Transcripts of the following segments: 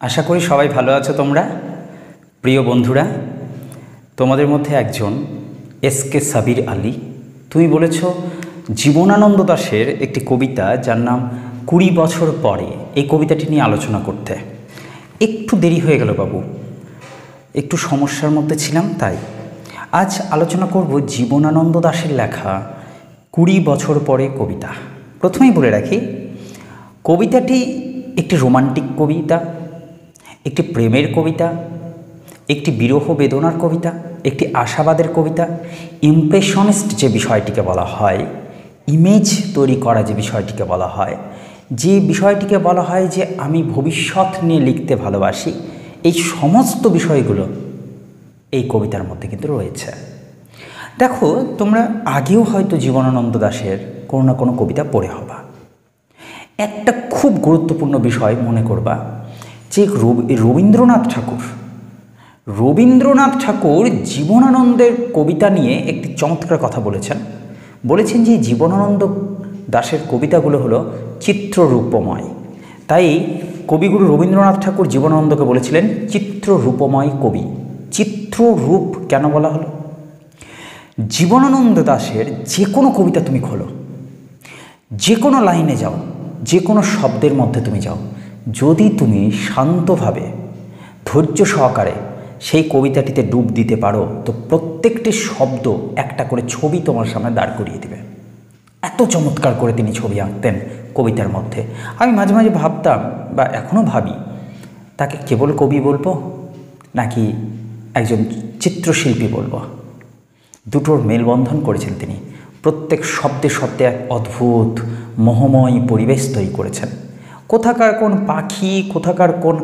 আশা করি সবাই ভালো আছো তোমরা। প্রিয় বন্ধুরা, তোমাদের মধ্যে একজন এস.কে. সাবির আলী, তুমি বলেছ জীবনানন্দ দাশের একটি কবিতা যার নাম ২০ বছর পরে, এই কবিতাটি নিয়ে আলোচনা করতে। একটু দেরি হয়ে গেল বাবু, একটু সমস্যার মধ্যে ছিলাম, তাই আজ আলোচনা করব জীবনানন্দ দাশের লেখা ২০ বছর পরে কবিতা। প্রথমেই বলে রাখি, কবিতাটি একটি রোমান্টিক কবিতা, একটি প্রেমের কবিতা, একটি বিরহ বেদনার কবিতা, একটি আশাবাদের কবিতা। ইমপ্রেশনিস্ট যে বিষয়টিকে বলা হয়, ইমেজ তৈরি করা যে বিষয়টিকে বলা হয়, যে বিষয়টিকে বলা হয় যে আমি ভবিষ্যৎ নিয়ে লিখতে ভালোবাসি, এই সমস্ত বিষয়গুলো এই কবিতার মধ্যে কিন্তু রয়েছে। দেখো, তোমরা আগেও হয়তো জীবনানন্দ দাশের কোনো না কোনো কবিতা পড়ে হবা। একটা খুব গুরুত্বপূর্ণ বিষয় মনে করবা যে রবীন্দ্রনাথ ঠাকুর জীবনানন্দের কবিতা নিয়ে একটি চমৎকার কথা বলেছেন যে জীবনানন্দ দাশের কবিতাগুলো হলো চিত্ররূপময়। তাই কবিগুরু রবীন্দ্রনাথ ঠাকুর জীবনানন্দকে বলেছিলেন চিত্ররূপময় কবি। চিত্ররূপ কেন বলা হলো? জীবনানন্দ দাশের যে কোনো কবিতা তুমি খোলো, যে কোনো লাইনে যাও, যে কোনো শব্দের মধ্যে তুমি যাও, যদি তুমি শান্তভাবে ধৈর্য সহকারে সেই কবিতাটিতে ডুব দিতে পারো, তো প্রত্যেকটি শব্দ একটা করে ছবি তোমার সামনে দাঁড় করিয়ে দেবে। এত চমৎকার করে তিনি ছবি আঁকতেন কবিতার মধ্যে। আমি মাঝে মাঝে ভাবতাম, বা এখনও ভাবি, তাকে কেবল কবি বলবো নাকি একজন চিত্রশিল্পী বলবো। দুটোর মেলবন্ধন করেছেন তিনি। প্রত্যেক শব্দে শব্দে এক অদ্ভুত মোহময় পরিবেশ তৈরি করেছেন। কোথাকার কোন পাখি, কোথাকার কোন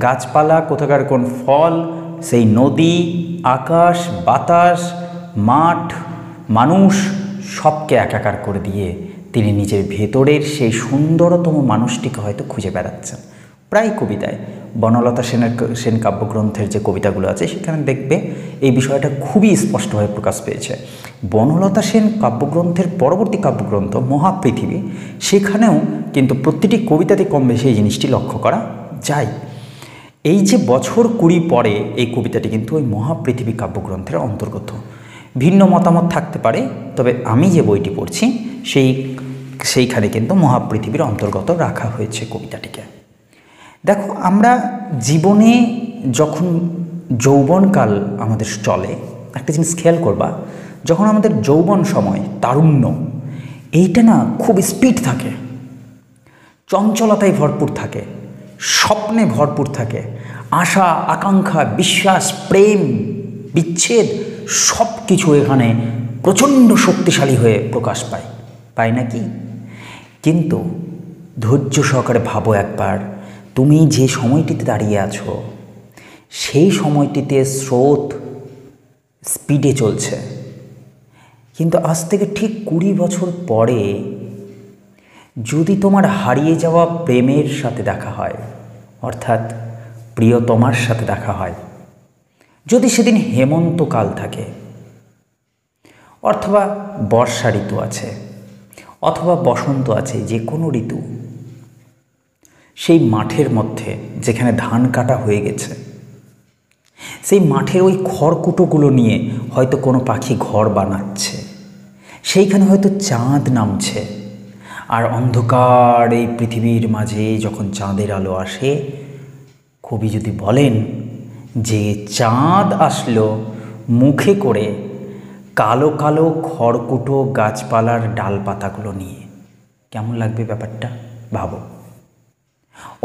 গাছপালা, কোথাকার কোন ফল, সেই নদী, আকাশ, বাতাস, মাঠ, মানুষ, সবকে একাকার করে দিয়ে তিনি নিজের ভেতরের সেই সুন্দরতম মানুষটিকে হয়তো খুঁজে বেড়াচ্ছেন। প্রায় কবিতায় বনলতা সেন কাব্যগ্রন্থের যে কবিতাগুলো আছে, সেখানে দেখবে এই বিষয়টা খুবই স্পষ্টভাবে প্রকাশ পেয়েছে। বনলতা সেন কাব্যগ্রন্থের পরবর্তী কাব্যগ্রন্থ মহাপৃথিবী, সেখানেও কিন্তু প্রতিটি কবিতাতে কম বেশি এই জিনিসটি লক্ষ্য করা যায়। এই যে বছর ২০ পরে, এই কবিতাটি কিন্তু ওই মহাপৃথিবী কাব্যগ্রন্থের অন্তর্গত। ভিন্ন মতামত থাকতে পারে, তবে আমি যে বইটি পড়ছি সেইখানে কিন্তু মহাপৃথিবীর অন্তর্গত রাখা হয়েছে কবিতাটিকে। দেখো, আমরা জীবনে যখন যৌবনকাল আমাদের চলে, একটা জিনিস খেয়াল করবা, যখন আমাদের যৌবন সময়, তারুণ্য, এইটা না খুব স্পিড থাকে, চঞ্চলতায় ভরপুর থাকে, স্বপ্নে ভরপুর থাকে, আশা, আকাঙ্ক্ষা, বিশ্বাস, প্রেম, বিচ্ছেদ সব কিছু এখানে প্রচণ্ড শক্তিশালী হয়ে প্রকাশ পায় নাকি? কিন্তু ধৈর্য সহকারে ভাবো একবার, তুমি যে সময়টিতে দাঁড়িয়ে আছো, সেই সময়টিতে স্রোত স্পিডে চলছে, কিন্তু আজ থেকে ঠিক ২০ বছর পরে যদি তোমার হারিয়ে যাওয়া প্রেমের সাথে দেখা হয়, অর্থাৎ প্রিয়তমার সাথে দেখা হয়, যদি সেদিন হেমন্তকাল থাকে, অথবা বর্ষা ঋতু আছে, অথবা বসন্ত আছে, যে কোনো ঋতু, সেই মাঠের মধ্যে যেখানে ধান কাটা হয়ে গেছে, সেই মাঠের ওই খড়কুটোগুলো নিয়ে হয়তো কোনো পাখি ঘর বানাচ্ছে, সেইখানে হয়তো চাঁদ নামছে, আর অন্ধকার এই পৃথিবীর মাঝে যখন চাঁদের আলো আসে, কবি যদি বলেন যে চাঁদ আসলো মুখে করে কালো কালো খড়কুটো গাছপালার ডালপাতাগুলো নিয়ে, কেমন লাগবে ব্যাপারটা ভাবো।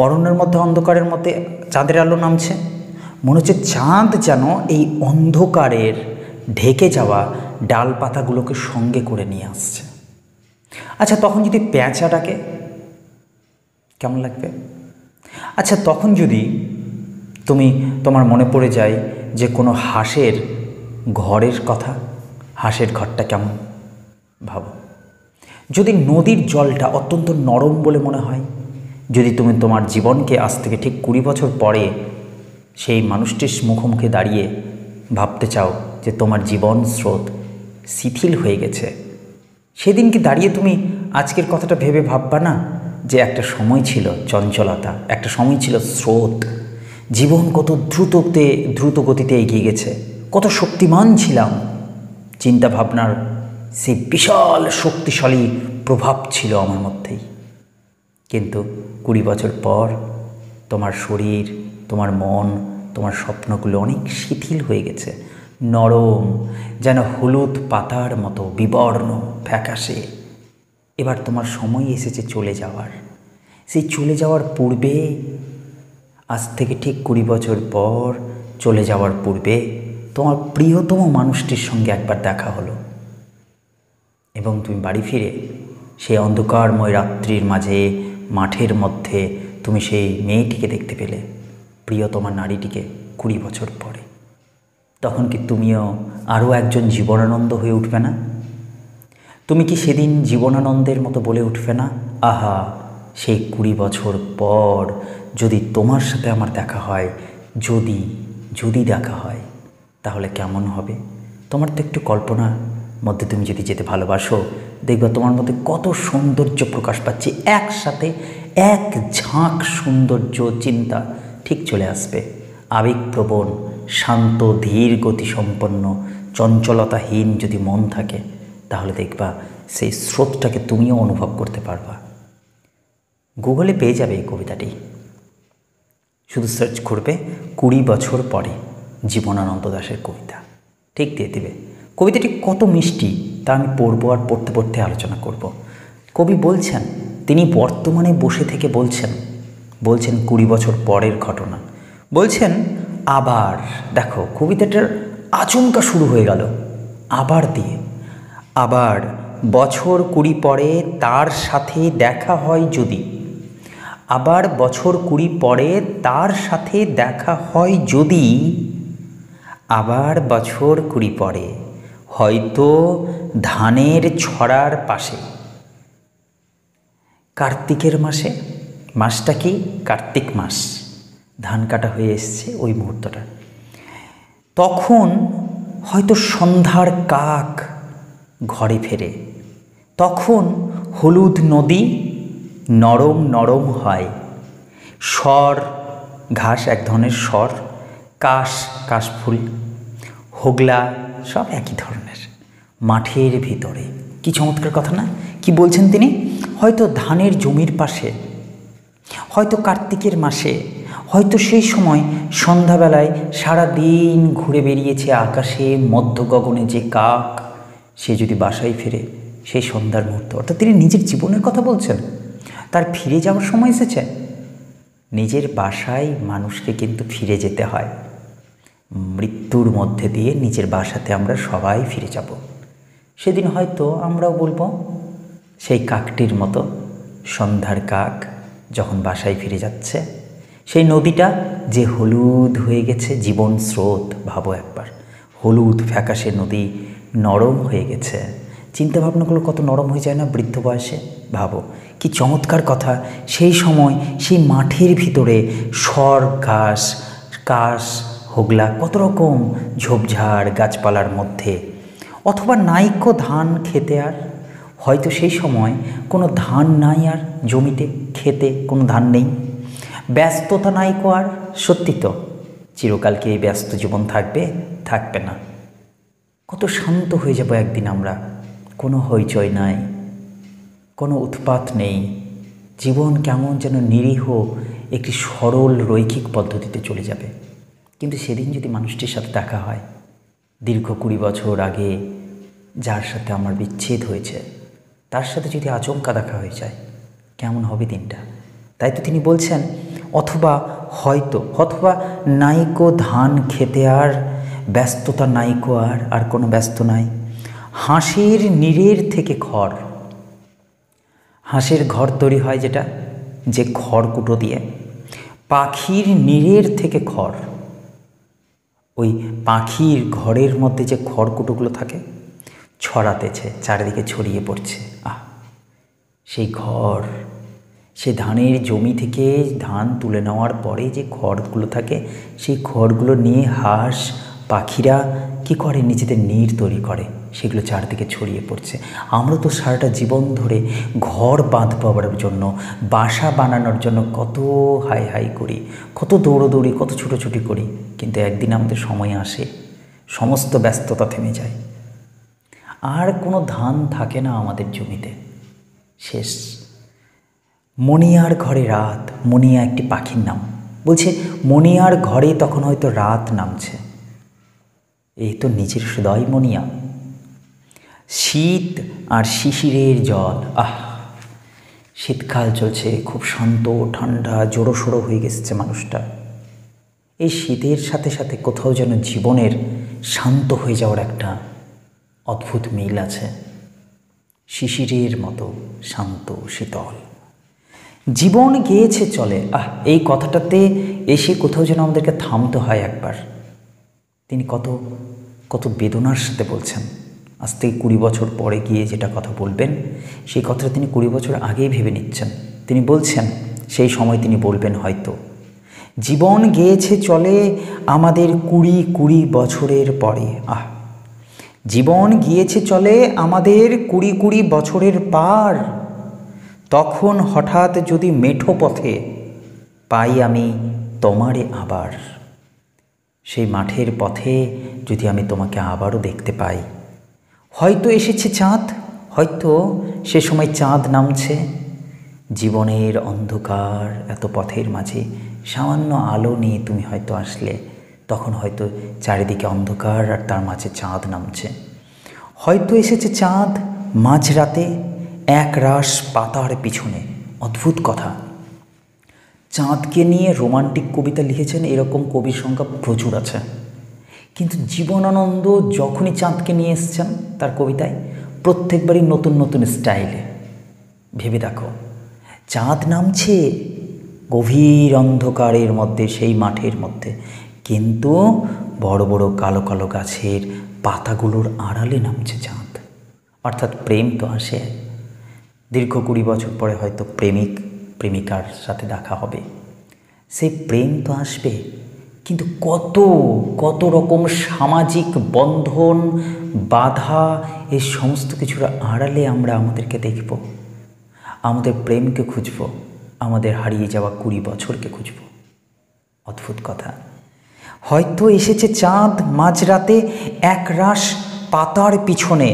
অরণ্যের মধ্যে অন্ধকারের মধ্যে চাঁদের আলো নামছে, মনে হচ্ছে চাঁদ যেন এই অন্ধকারের ঢেকে যাওয়া ডালপাতাগুলোকে সঙ্গে করে নিয়ে আসছে। আচ্ছা, তখন যদি পেঁচা ডাকে, কেমন লাগবে? আচ্ছা, তখন যদি তোমার মনে পড়ে যায় যে কোনো হাঁসের ঘরের কথা, হাঁসের ঘরটা কেমন ভাবো। যদি নদীর জলটা অত্যন্ত নরম বলে মনে হয়, যদি তুমি তোমার জীবনকে আজ থেকে ঠিক ২০ বছর পরে সেই মানুষটির মুখোমুখি দাঁড়িয়ে ভাবতে চাও যে তোমার জীবন স্রোত শিথিল হয়ে গেছে, সেদিন কি দাঁড়িয়ে তুমি আজকের কথাটা ভেবে ভাববা না যে একটা সময় ছিল চঞ্চলতা, একটা সময় ছিল স্রোত, জীবন কত দ্রুত গতিতে এগিয়ে গেছে, কত শক্তিমান ছিলাম, চিন্তা ভাবনার সেই বিশাল শক্তিশালী প্রভাব ছিল আমার মধ্যেই। কিন্তু 20 বছর পর তোমার শরীর, তোমার মন, তোমার স্বপ্নগুলো অনেক শিথিল হয়ে গেছে, নরম, যেন হলুদ পাতার মতো বিবর্ণ, ফ্যাকাশে। এবার তোমার সময় এসেছে চলে যাওয়ার। সেই চলে যাওয়ার পূর্বে, আজ থেকে ঠিক 20 বছর পর চলে যাওয়ার পূর্বে তোমার প্রিয়তম মানুষটির সঙ্গে একবার দেখা হলো, এবং তুমি বাড়ি ফিরে সেই অন্ধকারময় রাত্রির মাঝে মাঠের মধ্যে তুমি সেই মেয়েটিকে দেখতে পেলে, প্রিয়তমা নারীটিকে 20 বছর পরে। তখন কি তুমিও আরও একজন জীবনানন্দ হয়ে উঠবে না? তুমি কি সেদিন জীবনানন্দের মতো বলে উঠবে না, আহা, সেই 20 বছর পর যদি তোমার সাথে আমার দেখা হয়, যদি দেখা হয়, তাহলে কেমন হবে? তোমার তো একটু কল্পনার মধ্যে তুমি যদি যেতে ভালোবাসো, দেখবে তোমার মধ্যে কত সৌন্দর্য প্রকাশ পাচ্ছে, একসাথে এক ঝাঁক সৌন্দর্য চিন্তা ঠিক চলে আসবে। আবেগপ্রবণ, শান্ত, ধীর গতিসম্পন্ন, চঞ্চলতাহীন যদি মন থাকে, তাহলে দেখবা সেই স্রোতটাকে তুমিও অনুভব করতে পারবা। গুগলে পেয়ে যাবে এই কবিতাটি, শুধু সার্চ করবে 20 বছর পরে জীবনানন্দ দাশের কবিতা, ঠিক দিয়ে দেবে। কবিতাটি কত মিষ্টি তা আমি পড়ব, আর পড়তে পড়তে আলোচনা করব। কবি বলছেন, তিনি বর্তমানে বসে থেকে বলছেন 20 বছর পরের ঘটনা। বলছেন আবার, দেখো কবিতাটার আচমকা শুরু হয়ে গেল আবার দিয়ে। আবার বছর 20 পরে তার সাথে দেখা হয় যদি, আবার বছর 20 পরে তার সাথে দেখা হয় যদি, আবার বছর 20 পরে হয়তো ধানের ছড়ার পাশে। কার্তিকের মাসে, মাসটা কি? কার্তিক মাস, ধান কাটা হয়ে এসছে ওই মুহূর্তটা। তখন হয়তো সন্ধ্যার কাক ঘরে ফেরে, তখন হলুদ নদী নরম নরম হয়, সর ঘাস, এক ধরনের সর, কাশফুল, হোগলা, সব একই ধরনের, মাঠের ভিতরে। কি চমৎকার কথা না? কি বলছেন তিনি? হয়তো ধানের জমির পাশে, হয়তো কার্তিকের মাসে, হয়তো সেই সময় সন্ধ্যাবেলায় সারা দিন ঘুরে বেরিয়েছে আকাশে মধ্য গগনে যে কাক, সে যদি বাসায় ফিরে সেই সন্ধ্যার মুহূর্ত। অর্থাৎ তিনি নিজের জীবনের কথা বলছেন, তার ফিরে যাওয়ার সময় এসেছে। নিজের বাসায় মানুষকে কিন্তু ফিরে যেতে হয়, মৃত্যুর মধ্যে দিয়ে নিজের বাসাতে আমরা সবাই ফিরে যাব। সেদিন হয়তো আমরাও বলবো সেই কাকটির মতো, সন্ধ্যার কাক যখন বাসায় ফিরে যাচ্ছে, সেই নদীটা যে হলুদ হয়ে গেছে, জীবন স্রোত, ভাবো একবার, হলুদ ফ্যাকাশে নদী নরম হয়ে গেছে। চিন্তাভাবনাগুলো কত নরম হয়ে যায় না বৃদ্ধ বয়সে? ভাবো কি চমৎকার কথা। সেই সময় সেই মাঠের ভিতরে সর ঘাস, কাশ, হোগলা, কত রকম ঝোপঝাড় গাছপালার মধ্যে, অথবা নাইকো ধান খেতে, আর হয়তো সেই সময় কোনো ধান নাই, আর জমিতে খেতে কোনো ধান নেই, ব্যস্ততা নাইকো আর। সত্যি তো, চিরকালকে এই ব্যস্ত জীবন থাকবে না। কত শান্ত হয়ে যাব একদিন আমরা, কোনো হইচই নাই, কোনো উৎপাত নেই, জীবন কেমন যেন নিরীহ একটি সরল রৈখিক পদ্ধতিতে চলে যাবে। কিন্তু সেদিন যদি মানুষটির সাথে দেখা হয়, দীর্ঘ 20 বছর আগে যার সাথে আমার বিচ্ছেদ হয়েছে, তার সাথে যদি আচমকা দেখা হয়ে যায়, কেমন হবে দিনটা? তাই তো তিনি বলছেন, অথবা নাইকো ধান খেতে আর, ব্যস্ততা নাইকো আর কোনো ব্যস্ত নাই। হাঁসের নীড়ের থেকে খড়, হাঁসের ঘর তৈরি হয় যেটা, যে খড়কুটো দিয়ে, পাখির নীড়ের থেকে খড়, ওই পাখির ঘরের মধ্যে যে খড়কুটোগুলো থাকে ছড়াতেছে, চারিদিকে ছড়িয়ে পড়ছে। সেই ঘর, সে ধানের জমি থেকে ধান তুলে নেওয়ার পরে যে খড়গুলো থাকে, সেই খড়গুলো নিয়ে হাঁস পাখিরা কি করে? নিজেদের নীড় তৈরি করে। সেগুলো চারদিকে ছড়িয়ে পড়ছে। আমরা তো সারাটা জীবন ধরে ঘর বাঁধবার জন্য, বাসা বানানোর জন্য কত হাই হাই করি, কত দৌড়োদৌড়ি, কত ছুটোছুটি করি, কিন্তু একদিন আমাদের সময় আসে, সমস্ত ব্যস্ততা থেমে যায়, আর কোনো ধান থাকে না আমাদের জমিতে, শেষ। মণিয়ার ঘরে রাত, মণিয়া একটি পাখির নাম, বলছে মণিয়ার ঘরে তখন হয়তো রাত নামছে, এই তো নিজের হৃদয় মণিয়া। শীত আর শিশিরের জল, শীতকাল চলছে, খুব শান্ত ঠান্ডা জোড়োসোড়ো হয়ে গেছে মানুষটা। এই শীতের সাথে সাথে কোথাও যেন জীবনের শান্ত হয়ে যাওয়ার একটা অদ্ভুত মিল আছে, শিশিরের মতো শান্ত শীতল। জীবন গিয়েছে চলে, এই কথাটাতে এসে কোথাও যেন আমাদেরকে থামতে হয় একবার। তিনি কত কত বেদনার সাথে বলছেন। আজ থেকে 20 বছর পরে গিয়ে যেটা কথা বলবেন, সেই কথাটা তিনি 20 বছর আগেই ভেবে নিচ্ছেন। তিনি বলছেন সেই সময় তিনি বলবেন হয়তো, জীবন গিয়েছে চলে আমাদের 20 বছরের পরে। জীবন গিয়েছে চলে আমাদের 20 বছরের পার, তখন হঠাৎ যদি মেঠো পথে পাই আমি তোমারে আবার, সেই মাঠের পথে যদি আমি তোমাকে আবারও দেখতে পাই, হয়তো এসেছে চাঁদ, হয়তো সে সময় চাঁদ নামছে। জীবনের অন্ধকার এত পথের মাঝে সামান্য আলো নিয়ে তুমি হয়তো আসলে, তখন হয়তো চারিদিকে অন্ধকার আর তার মাঝে চাঁদ নামছে। হয়তো এসেছে চাঁদ মাঝরাতে এক রাশ পাতার পিছনে। অদ্ভুত কথা, চাঁদকে নিয়ে রোমান্টিক কবিতা লিখেছেন এরকম কবির সংখ্যা প্রচুর আছে, কিন্তু জীবনানন্দ যখনই চাঁদকে নিয়ে এসছেন তার কবিতায়, প্রত্যেকবারই নতুন নতুন স্টাইলে। ভেবে দেখো, চাঁদ নামছে গভীর অন্ধকারের মধ্যে, সেই মাঠের মধ্যে, কিন্তু বড় বড় কালো কালো গাছের পাতাগুলোর আড়ালে নামছে চাঁদ। অর্থাৎ প্রেম তো আসে, দীর্ঘ 20 বছর পরে হয়তো প্রেমিক প্রেমিকার সাথে দেখা হবে, সেই প্রেম তো আসবে, কিন্তু কত কত রকম সামাজিক বন্ধন, বাধা, এই সমস্ত কিছুর আড়ালে আমরা আমাদেরকে দেখব, আমাদের প্রেমকে খুঁজব, আমাদের হারিয়ে যাওয়া 20 বছরকে খুঁজব। অদ্ভুত কথা। হয়তো এসেছে চাঁদ মাঝরাতে এক রাশ পাতার পিছনে,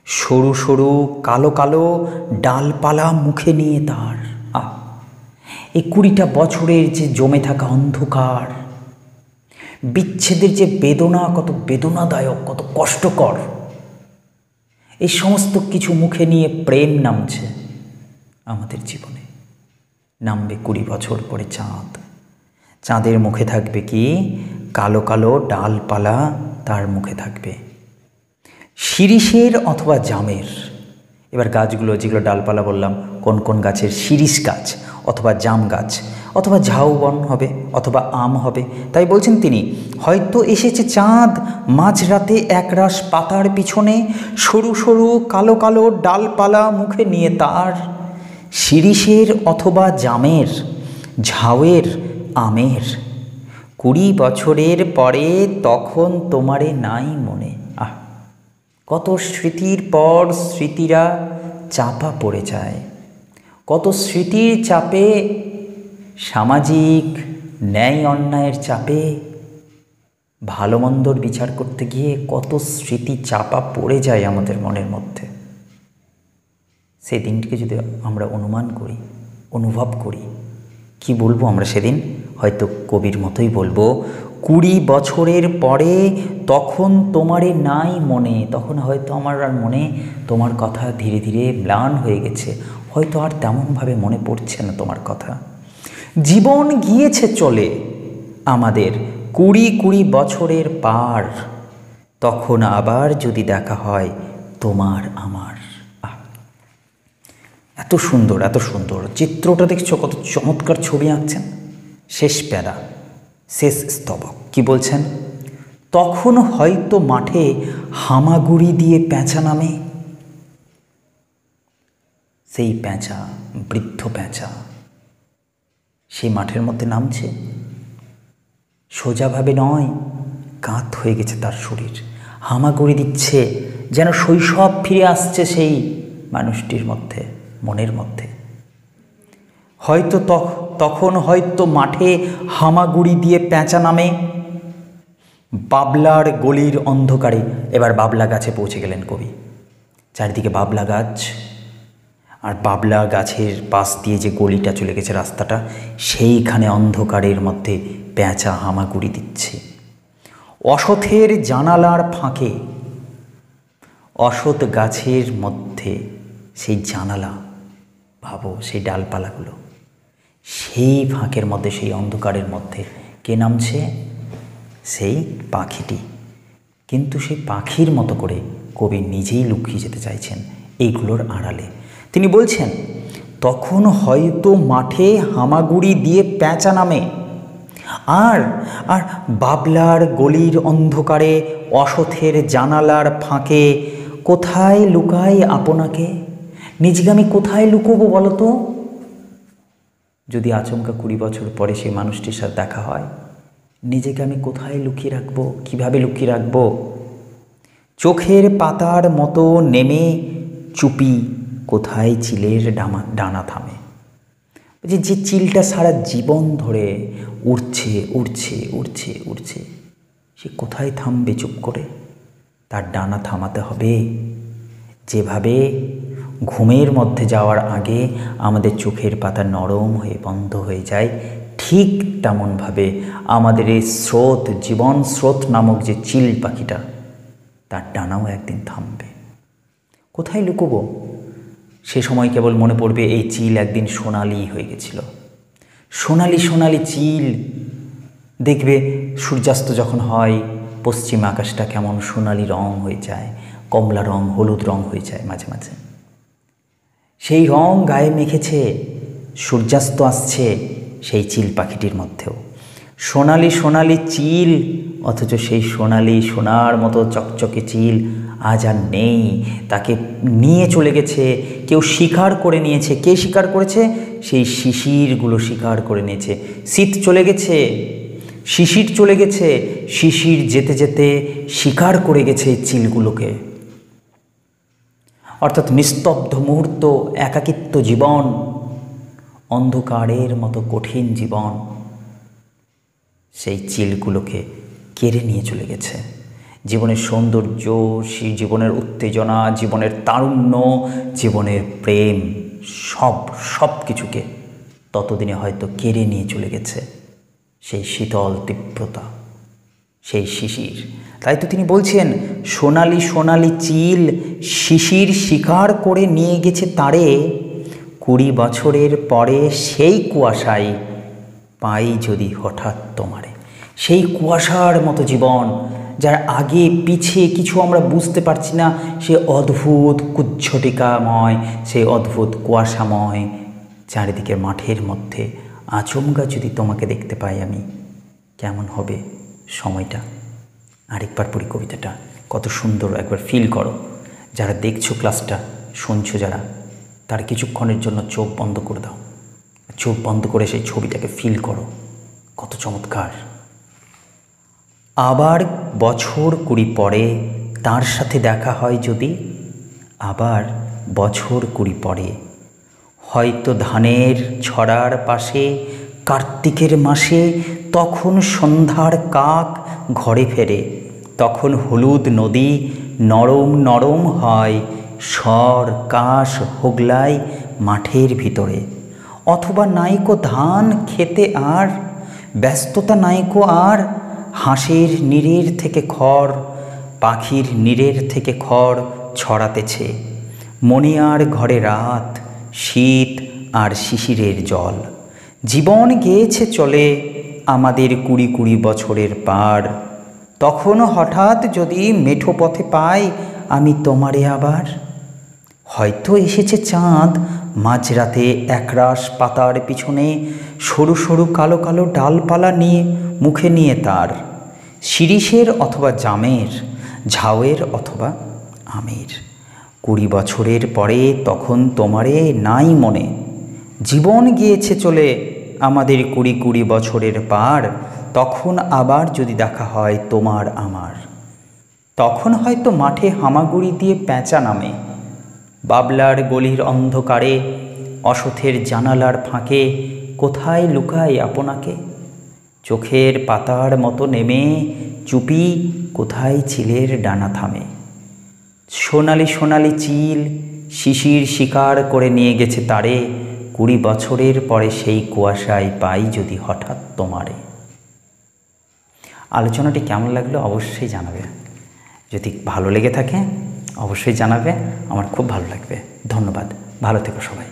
সরু সরু কালো কালো ডালপালা মুখে নিয়ে তার। এই 20টা বছরের যে জমে থাকা অন্ধকার, বিচ্ছেদের যে বেদনা, কত বেদনাদায়ক, কত কষ্টকর, এই সমস্ত কিছু মুখে নিয়ে প্রেম নামছে আমাদের জীবনে। নামবে 20 বছর পরে চাঁদ। চাঁদের মুখে থাকবে কি? কালো কালো ডালপালা তার মুখে থাকবে, শিরিষের অথবা জামের। এবার গাছগুলো যেগুলো ডালপালা বললাম, কোন কোন গাছের? শিরিষ গাছ অথবা জাম গাছ অথবা ঝাউবন হবে অথবা আম হবে। তাই বলছেন তিনি, হয়তো এসেছে চাঁদ মাঝরাতে একরাশ পাতার পিছনে, সরু সরু কালো কালো ডালপালা মুখে নিয়ে তার, শিরিষের অথবা জামের, ঝাউয়ের, আমের। 20 বছরের পরে তখন তোমারে নাই মনে। কত স্মৃতির পর স্মৃতিরা চাপা পড়ে যায়, কত স্মৃতির চাপে, সামাজিক ন্যায় অন্যায়ের চাপে, ভালো মন্দর বিচার করতে গিয়ে কত স্মৃতি চাপা পড়ে যায় আমাদের মনের মধ্যে। সেই দিনটিকে যদি আমরা অনুমান করি, অনুভব করি, কি বলবো আমরা সেদিন? হয়তো কবির মতোই বলবো, 20 বছরের পরে তখন তোমারে নাই মনে। তখন হয়তো আমার আর মনে তোমার কথা ধীরে ধীরে ম্লান হয়ে গেছে, হয়তো আর তেমনভাবে মনে পড়ছে না তোমার কথা। জীবন গিয়েছে চলে আমাদের 20 বছরের পার, তখন আবার যদি দেখা হয় তোমার আমার। এত সুন্দর, এত সুন্দর চিত্রটা দেখছো, কত চমৎকার ছবি আঁকছেন। শেষ প্যারা, শেষ স্তবক কি বলছেন? তখন হয়তো মাঠে হামাগুড়ি দিয়ে পেঁচা নামে, সেই পেঁচা, বৃদ্ধ পেঁচা সেই মাঠের মধ্যে নামছে। সোজাভাবে নয়, কাত হয়ে গেছে তার শরীর, হামাগুড়ি দিচ্ছে, যেন শৈশব ফিরে আসছে সেই মানুষটির মধ্যে, মনের মধ্যে। হয়তো তখন হয়তো মাঠে হামাগুড়ি দিয়ে পেঁচা নামে। বাবলার গলির অন্ধকারে এবার বাবলা গাছে পৌঁছে গেলেন কবি। চারিদিকে বাবলা গাছ, আর বাবলা গাছের পাশ দিয়ে যে গলিটা চলে গেছে রাস্তাটা, সেইখানে অন্ধকারের মধ্যে পেঁচা হামাগুড়ি দিচ্ছে। অসতের জানালার ফাঁকে, অসত গাছের মধ্যে সেই জানালা, ভাবো সেই ডালপালাগুলো, সেই ফাঁকের মধ্যে, সেই অন্ধকারের মধ্যে কে নামছে? সেই পাখিটি। কিন্তু সেই পাখির মতো করে কবি নিজেই লুকিয়ে যেতে চাইছেন এইগুলোর আড়ালে। তিনি বলছেন, তখন হয়তো মাঠে হামাগুড়ি দিয়ে পেঁচা নামে, আর আর বাবলার গলির অন্ধকারে, অসথের জানালার ফাঁকে কোথায় লুকাই আপনাকে? নিজেকে আমি কোথায় লুকোবো বলো তো? যদি আচমকা 20 বছর পরে সেই মানুষটির সাথে দেখা হয়, নিজেকে আমি কোথায় লুকিয়ে রাখবো? কিভাবে লুকিয়ে রাখবো? চোখের পাতার মতো নেমে চুপি কোথায় চিলের ডানা থামে। যে চিলটা সারা জীবন ধরে উড়ছে উড়ছে উড়ছে উড়ছে, সে কোথায় থামবে চুপ করে? তার ডানা থামাতে হবে। যেভাবে ঘুমের মধ্যে যাওয়ার আগে আমাদের চোখের পাতা নরম হয়ে বন্ধ হয়ে যায়, ঠিক তেমনভাবে আমাদের এই স্রোত, জীবন স্রোত নামক যে চিল পাখিটা, তার ডানাও একদিন থামবে। কোথায় লুকোবো? সে সময় কেবল মনে পড়বে এই চিল একদিন সোনালি হয়ে গেছিল। সোনালি সোনালি চিল। দেখবে সূর্যাস্ত যখন হয়, পশ্চিম আকাশটা কেমন সোনালি রং হয়ে যায়, কমলা রং, হলুদ রং হয়ে যায় মাঝে মাঝে। সেই রং গায়ে মেখেছে, সূর্যাস্ত আসছে সেই চিল পাখিটির মধ্যেও। সোনালি সোনালি চিল, অথচ সেই সোনালি সোনার মতো চকচকে চিল আজ আর নেই। তাকে নিয়ে চলে গেছে, কেউ শিকার করে নিয়েছে। কে শিকার করেছে? সেই শিশিরগুলো শিকার করে নিয়েছে। শীত চলে গেছে, শিশির চলে গেছে, শিশির যেতে যেতে শিকার করে গেছে চিলগুলোকে। অর্থাৎ নিস্তব্ধ মুহূর্ত, একাকিত্ব জীবন, অন্ধকারের মতো কঠিন জীবন সেই চিলগুলোকে কেড়ে নিয়ে চলে গেছে। জীবনের সৌন্দর্য, সেই জীবনের উত্তেজনা, জীবনের তারুণ্য, জীবনের প্রেম, সব কিছুকে ততদিনে হয়তো কেড়ে নিয়ে চলে গেছে সেই শীতল তীব্রতা, সেই শিশির। তাই তো তিনি বলছেন, সোনালি সোনালি চিল শিশির শিকার করে নিয়ে গেছে তারে, 20 বছরের পরে সেই কুয়াশায় পাই যদি হঠাৎ তোমারে। সেই কুয়াশার মতো জীবন, যার আগে পিছিয়ে কিছু আমরা বুঝতে পারছি না, সে অদ্ভুত কুজ্ঝটিকাময়, সেই অদ্ভুত কুয়াশাময় চারিদিকের মাঠের মধ্যে আচমকা যদি তোমাকে দেখতে পাই আমি, কেমন হবে সময়টা? আরেকবার পড়ি কবিতাটা, কত সুন্দর, একবার ফিল করো। যারা দেখছো ক্লাসটা, শুনছো যারা, তার কিছুক্ষণের জন্য চোখ বন্ধ করে দাও, চোখ বন্ধ করে সেই ছবিটাকে ফিল করো, কত চমৎকার। আবার বছর 20 পরে তার সাথে দেখা হয় যদি, আবার বছর 20 পরে হয়তো ধানের ছড়ার পাশে কার্তিকের মাসে, তখন সন্ধ্যার কাক ঘরে ফেরে, তখন হলুদ নদী নরম নরম হয়, স্বর কাশ হোগলায় মাঠের ভিতরে। অথবা নাইকো ধান খেতে আর ব্যস্ততা, নাইকো আর হাঁসের নীড়ের থেকে খড়, পাখির নীড়ের থেকে খড় ছড়াতেছে। মণিয়ার ঘরে রাত, শীত আর শিশিরের জল। জীবন গেয়েছে চলে আমাদের 20 বছরের পার, তখন হঠাৎ যদি মেঠো পথে পাই আমি তোমারে আবার। হয়তো এসেছে চাঁদ মাঝরাতে একরাশ পাতার পিছনে, সরু সরু কালো কালো ডালপালা নিয়ে মুখে নিয়ে তার, শিরিষের অথবা জামের, ঝাউয়ের অথবা আমের। 20 বছরের পরে তখন তোমারে নাই মনে, জীবন গিয়েছে চলে আমাদের 20 বছরের পার, তখন আবার যদি দেখা হয় তোমার আমার। তখন হয়তো মাঠে হামাগুড়ি দিয়ে পেঁচা নামে, বাবলার গলির অন্ধকারে, অসথের জানালার ফাঁকে কোথায় লুকায় আপনাকে। চোখের পাতার মতো নেমে চুপি কোথায় চিলের ডানা থামে। সোনালি সোনালি চিল শিশির শিকার করে নিয়ে গেছে তারে, 20 বছরের পরে সেই কুয়াশায় পাই যদি হঠাৎ তোমারে। আলোচনাটি কেমন লাগলো অবশ্যই জানাবে। যদি ভালো লেগে থাকে অবশ্যই জানাবে, আমার খুব ভালো লাগবে। ধন্যবাদ, ভালো থেকো সবাই।